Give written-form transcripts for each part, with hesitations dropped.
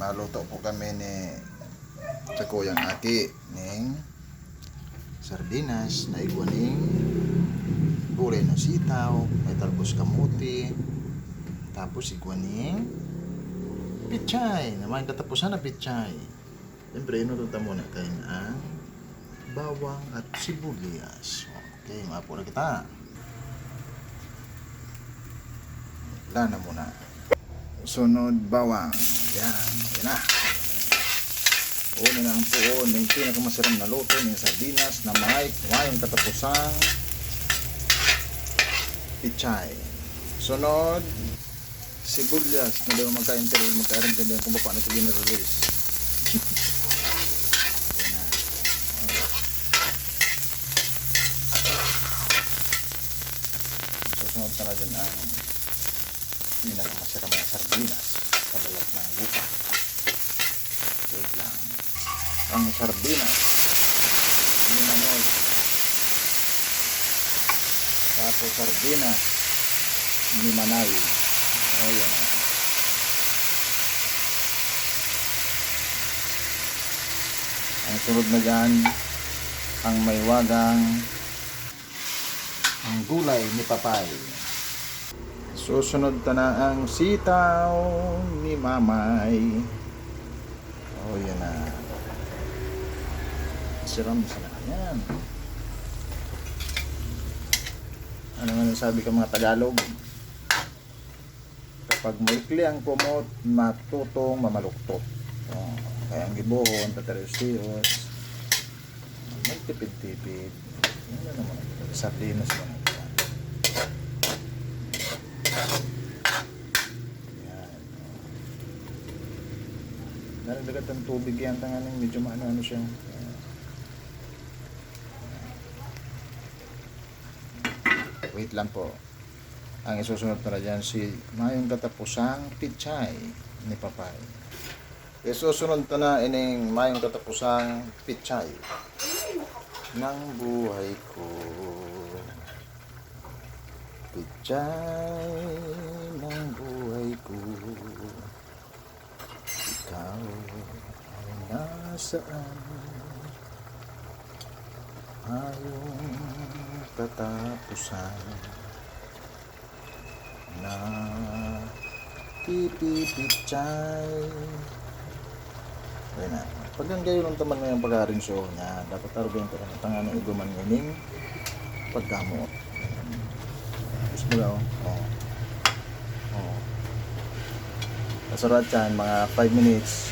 Maluto po kami ni sa kuyang aki ning sardinas na iguaning gulay ng sitaw, may talbos kamuti, tapos iguaning pichay, naman katapusan na pichay. Siyempre, inututa muna tayo ang bawang at sibuyas. Okay, maapo na kita. Wala na muna. Sunod bawang. Yan, yan na. Unin ang puon ng pinakamasarap na luto ng sardinas na mayong katapusang pichay. Sunod, sibuyas na daw magka-interview, magka-interview kung paano ito ginarelease. Yan na. Susunod ka na din ang pinakamasarap na sardinas sa balat ng gupa. Wait lang. Ang sardinas ni Manoy, tapos sardinas ni Manay. O yan na. Ang sunod na dyan, ang may wagang ang gulay ni Papay. Susunod ta na ang sitaw ni Mamay. O yan na. Siram sa yan. Ano nga sabi ka mga Tagalog? Kapag maikli ang kumot, matutong mamaluktot. O, kaya ang gibuhon, tatariyos-tiyos, magtipid-tipid. Ano naman? Sardinas naman. Nalagdagat ang tubig yan, tanganing medyo maano-ano siya. Wait lang po. Ang isusunod na dyan si mayong katapusang pichay ni Papay. Isusunod na ining mayong katapusang pichay ng buhay ko. Pichay ng buhay ko. Ikaw ay nasaan? Mayong katapusan na pipipichay. Kaya na, pag ang gayon ng taman ngayong pag-arinso niya, dapat tarugin ko ng tangan ng iguman ngayon paggamot. Gusto mo daw? Oo. Oo. Kasarat yan, mga 5 minutes,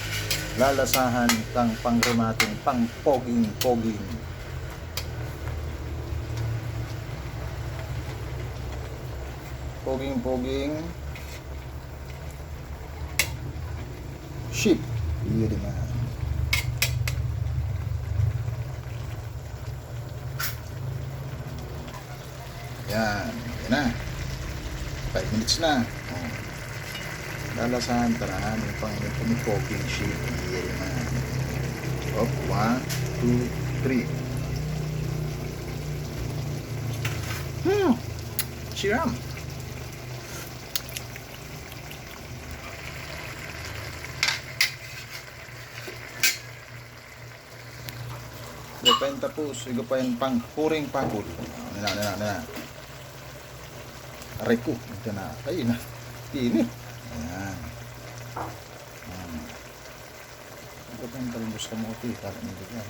lalasahan kang pangrumating, pang-poging-poging. Poging-poging sheep. Iya naman. Yan. Yan na. 5 minutes na. Oh. Lalasahan, tarahan yung pang-poging sheep. Iya naman. Up, 1, 2, 3. Siram. Gapain tapos, gapain pang puring pakul. Nana. Aray ko, ito na. Ay na. Ini. Ayan. Gapain talbos kamote, para nito yan.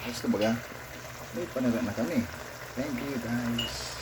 Basta baga, may panaga na kami. Thank you guys.